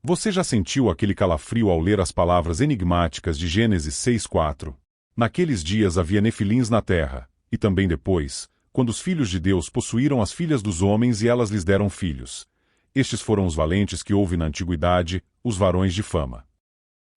Você já sentiu aquele calafrio ao ler as palavras enigmáticas de Gênesis 6:4? Naqueles dias havia nefilins na terra, e também depois, quando os filhos de Deus possuíram as filhas dos homens e elas lhes deram filhos. Estes foram os valentes que houve na antiguidade, os varões de fama.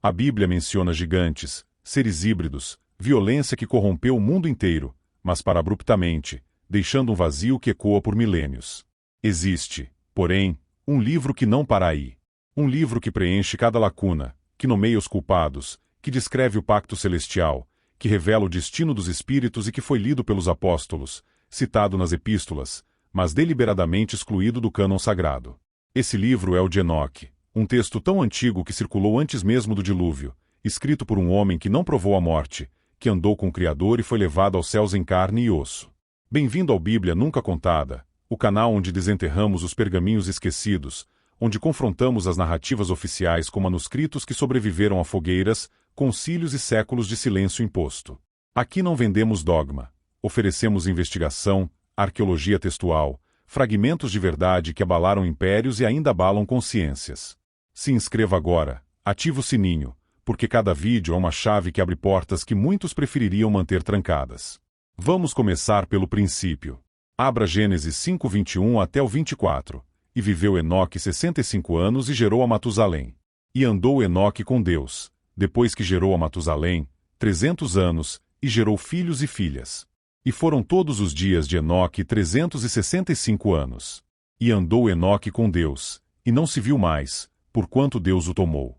A Bíblia menciona gigantes, seres híbridos, violência que corrompeu o mundo inteiro, mas para abruptamente, deixando um vazio que ecoa por milênios. Existe, porém, um livro que não para aí. Um livro que preenche cada lacuna, que nomeia os culpados, que descreve o pacto celestial, que revela o destino dos espíritos e que foi lido pelos apóstolos, citado nas epístolas, mas deliberadamente excluído do cânon sagrado. Esse livro é o de Enoque, um texto tão antigo que circulou antes mesmo do dilúvio, escrito por um homem que não provou a morte, que andou com o Criador e foi levado aos céus em carne e osso. Bem-vindo ao Bíblia Nunca Contada, o canal onde desenterramos os pergaminhos esquecidos, onde confrontamos as narrativas oficiais com manuscritos que sobreviveram a fogueiras, concílios e séculos de silêncio imposto. Aqui não vendemos dogma, oferecemos investigação, arqueologia textual, fragmentos de verdade que abalaram impérios e ainda abalam consciências. Se inscreva agora, ative o sininho, porque cada vídeo é uma chave que abre portas que muitos prefeririam manter trancadas. Vamos começar pelo princípio. Abra Gênesis 5:21 até o 24. E viveu Enoque 65 anos e gerou a Matusalém. E andou Enoque com Deus, depois que gerou a Matusalém, 300 anos, e gerou filhos e filhas. E foram todos os dias de Enoque 365 anos. E andou Enoque com Deus, e não se viu mais, porquanto Deus o tomou.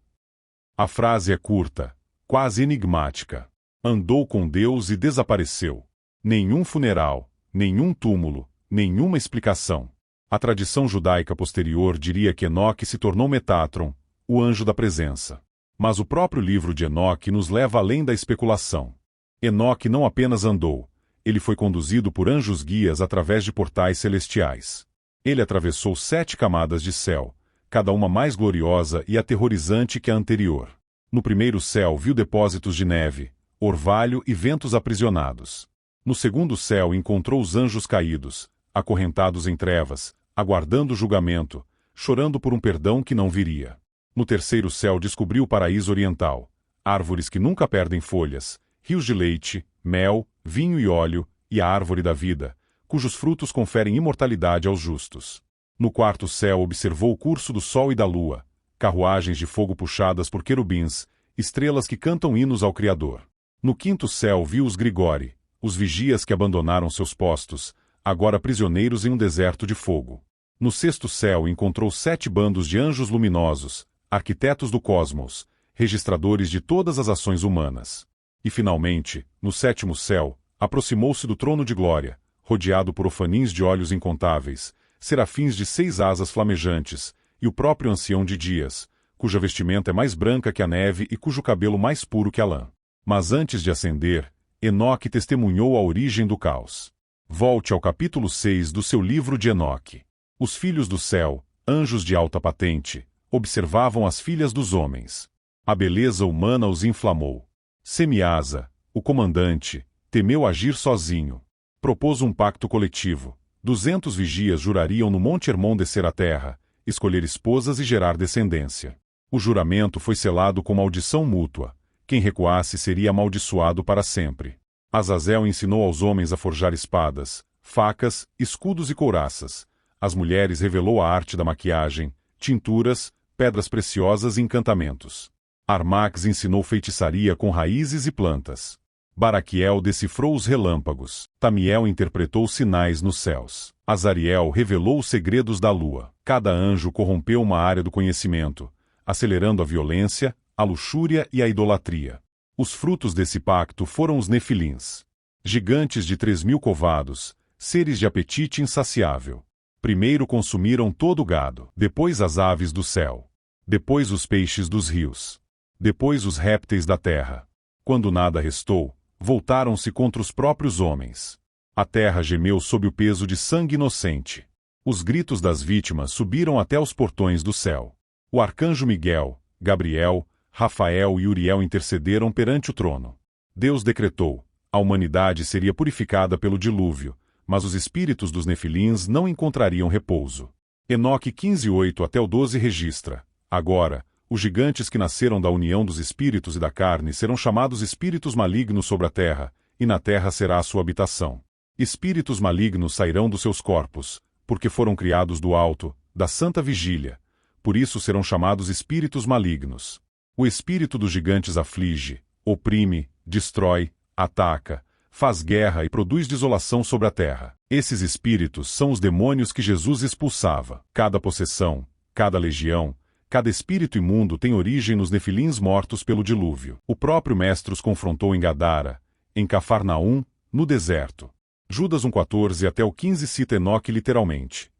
A frase é curta, quase enigmática. Andou com Deus e desapareceu. Nenhum funeral, nenhum túmulo, nenhuma explicação. A tradição judaica posterior diria que Enoque se tornou Metatron, o anjo da presença. Mas o próprio livro de Enoque nos leva além da especulação. Enoque não apenas andou, ele foi conduzido por anjos guias através de portais celestiais. Ele atravessou 7 camadas de céu, cada uma mais gloriosa e aterrorizante que a anterior. No primeiro céu viu depósitos de neve, orvalho e ventos aprisionados. No segundo céu encontrou os anjos caídos, acorrentados em trevas, aguardando o julgamento, chorando por um perdão que não viria. No terceiro céu descobriu o paraíso oriental, árvores que nunca perdem folhas, rios de leite, mel, vinho e óleo, e a árvore da vida, cujos frutos conferem imortalidade aos justos. No quarto céu observou o curso do sol e da lua, carruagens de fogo puxadas por querubins, estrelas que cantam hinos ao Criador. No quinto céu viu os Grigori, os vigias que abandonaram seus postos, agora prisioneiros em um deserto de fogo. No sexto céu encontrou 7 bandos de anjos luminosos, arquitetos do cosmos, registradores de todas as ações humanas. E finalmente, no sétimo céu, aproximou-se do trono de glória, rodeado por ofanins de olhos incontáveis, serafins de 6 asas flamejantes, e o próprio ancião de dias, cuja vestimenta é mais branca que a neve e cujo cabelo mais puro que a lã. Mas antes de ascender, Enoque testemunhou a origem do caos. Volte ao capítulo 6 do seu livro de Enoque. Os filhos do céu, anjos de alta patente, observavam as filhas dos homens. A beleza humana os inflamou. Semiasa, o comandante, temeu agir sozinho. Propôs um pacto coletivo. 200 vigias jurariam no Monte Hermon descer à terra, escolher esposas e gerar descendência. O juramento foi selado com maldição mútua. Quem recuasse seria amaldiçoado para sempre. Azazel ensinou aos homens a forjar espadas, facas, escudos e couraças. Às mulheres revelou a arte da maquiagem, tinturas, pedras preciosas e encantamentos. Armax ensinou feitiçaria com raízes e plantas. Baraquiel decifrou os relâmpagos. Tamiel interpretou sinais nos céus. Azariel revelou os segredos da lua. Cada anjo corrompeu uma área do conhecimento, acelerando a violência, a luxúria e a idolatria. Os frutos desse pacto foram os nefilins. Gigantes de 3.000 covados, seres de apetite insaciável. Primeiro consumiram todo o gado, depois as aves do céu, depois os peixes dos rios, depois os répteis da terra. Quando nada restou, voltaram-se contra os próprios homens. A terra gemeu sob o peso de sangue inocente. Os gritos das vítimas subiram até os portões do céu. O arcanjo Miguel, Gabriel, Rafael e Uriel intercederam perante o trono. Deus decretou: a humanidade seria purificada pelo dilúvio, mas os espíritos dos nefilins não encontrariam repouso. Enoque 15:8 até o 12 registra: Agora, os gigantes que nasceram da união dos espíritos e da carne serão chamados espíritos malignos sobre a terra, e na terra será a sua habitação. Espíritos malignos sairão dos seus corpos, porque foram criados do alto, da santa vigília. Por isso serão chamados espíritos malignos. O espírito dos gigantes aflige, oprime, destrói, ataca, faz guerra e produz desolação sobre a terra. Esses espíritos são os demônios que Jesus expulsava. Cada possessão, cada legião, cada espírito imundo tem origem nos nefilins mortos pelo dilúvio. O próprio Mestre os confrontou em Gadara, em Cafarnaum, no deserto. Judas 1,14 até o 15 cita Enoque literalmente.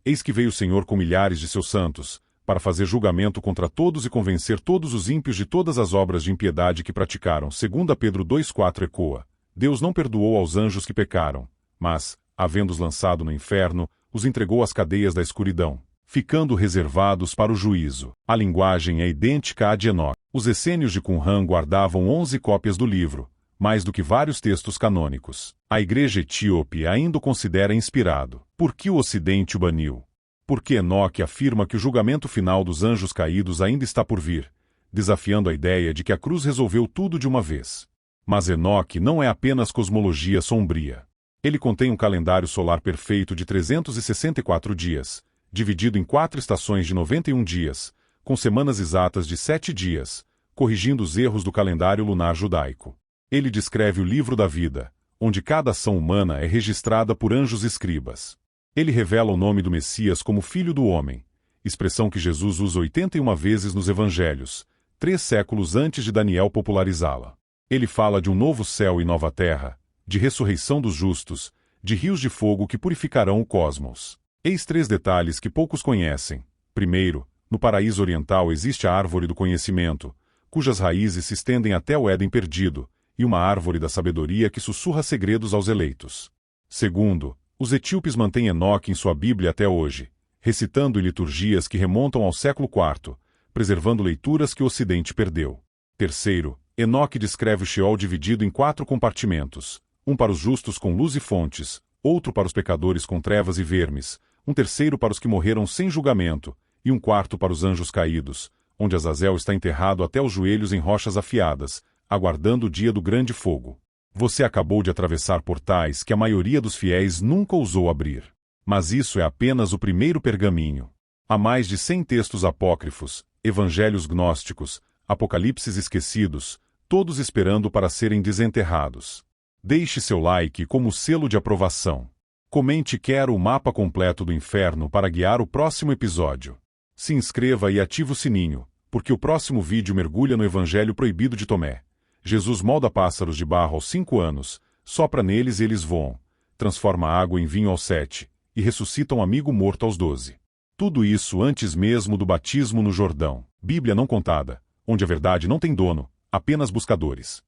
Eis que veio o Senhor com milhares de seus santos, para fazer julgamento contra todos e convencer todos os ímpios de todas as obras de impiedade que praticaram. 2 Pedro 2,4 ecoa. Deus não perdoou aos anjos que pecaram, mas, havendo-os lançado no inferno, os entregou às cadeias da escuridão, ficando reservados para o juízo. A linguagem é idêntica à de Enoque. Os essênios de Qumran guardavam 11 cópias do livro, mais do que vários textos canônicos. A Igreja etíope ainda o considera inspirado. Por que o Ocidente o baniu? Porque Enoque afirma que o julgamento final dos anjos caídos ainda está por vir, desafiando a ideia de que a cruz resolveu tudo de uma vez. Mas Enoque não é apenas cosmologia sombria. Ele contém um calendário solar perfeito de 364 dias, dividido em 4 estações de 91 dias, com semanas exatas de 7 dias, corrigindo os erros do calendário lunar judaico. Ele descreve o livro da vida, onde cada ação humana é registrada por anjos escribas. Ele revela o nome do Messias como Filho do Homem, expressão que Jesus usa 81 vezes nos Evangelhos, 3 séculos antes de Daniel popularizá-la. Ele fala de um novo céu e nova terra, de ressurreição dos justos, de rios de fogo que purificarão o cosmos. Eis 3 detalhes que poucos conhecem. Primeiro, no paraíso oriental existe a árvore do conhecimento, cujas raízes se estendem até o Éden perdido, e uma árvore da sabedoria que sussurra segredos aos eleitos. Segundo, os etíopes mantêm Enoque em sua Bíblia até hoje, recitando em liturgias que remontam ao século IV, preservando leituras que o Ocidente perdeu. Terceiro, Enoque descreve o Sheol dividido em 4 compartimentos, um para os justos com luz e fontes, outro para os pecadores com trevas e vermes, um terceiro para os que morreram sem julgamento, e um quarto para os anjos caídos, onde Azazel está enterrado até os joelhos em rochas afiadas, aguardando o dia do grande fogo. Você acabou de atravessar portais que a maioria dos fiéis nunca ousou abrir. Mas isso é apenas o primeiro pergaminho. Há mais de 100 textos apócrifos, evangelhos gnósticos, apocalipses esquecidos, todos esperando para serem desenterrados. Deixe seu like como selo de aprovação. Comente "Quero o mapa completo do inferno" para guiar o próximo episódio. Se inscreva e ative o sininho, porque o próximo vídeo mergulha no Evangelho proibido de Tomé. Jesus molda pássaros de barro aos 5 anos, sopra neles e eles voam, transforma água em vinho aos 7, e ressuscita um amigo morto aos 12. Tudo isso antes mesmo do batismo no Jordão. Bíblia não contada, onde a verdade não tem dono, apenas buscadores.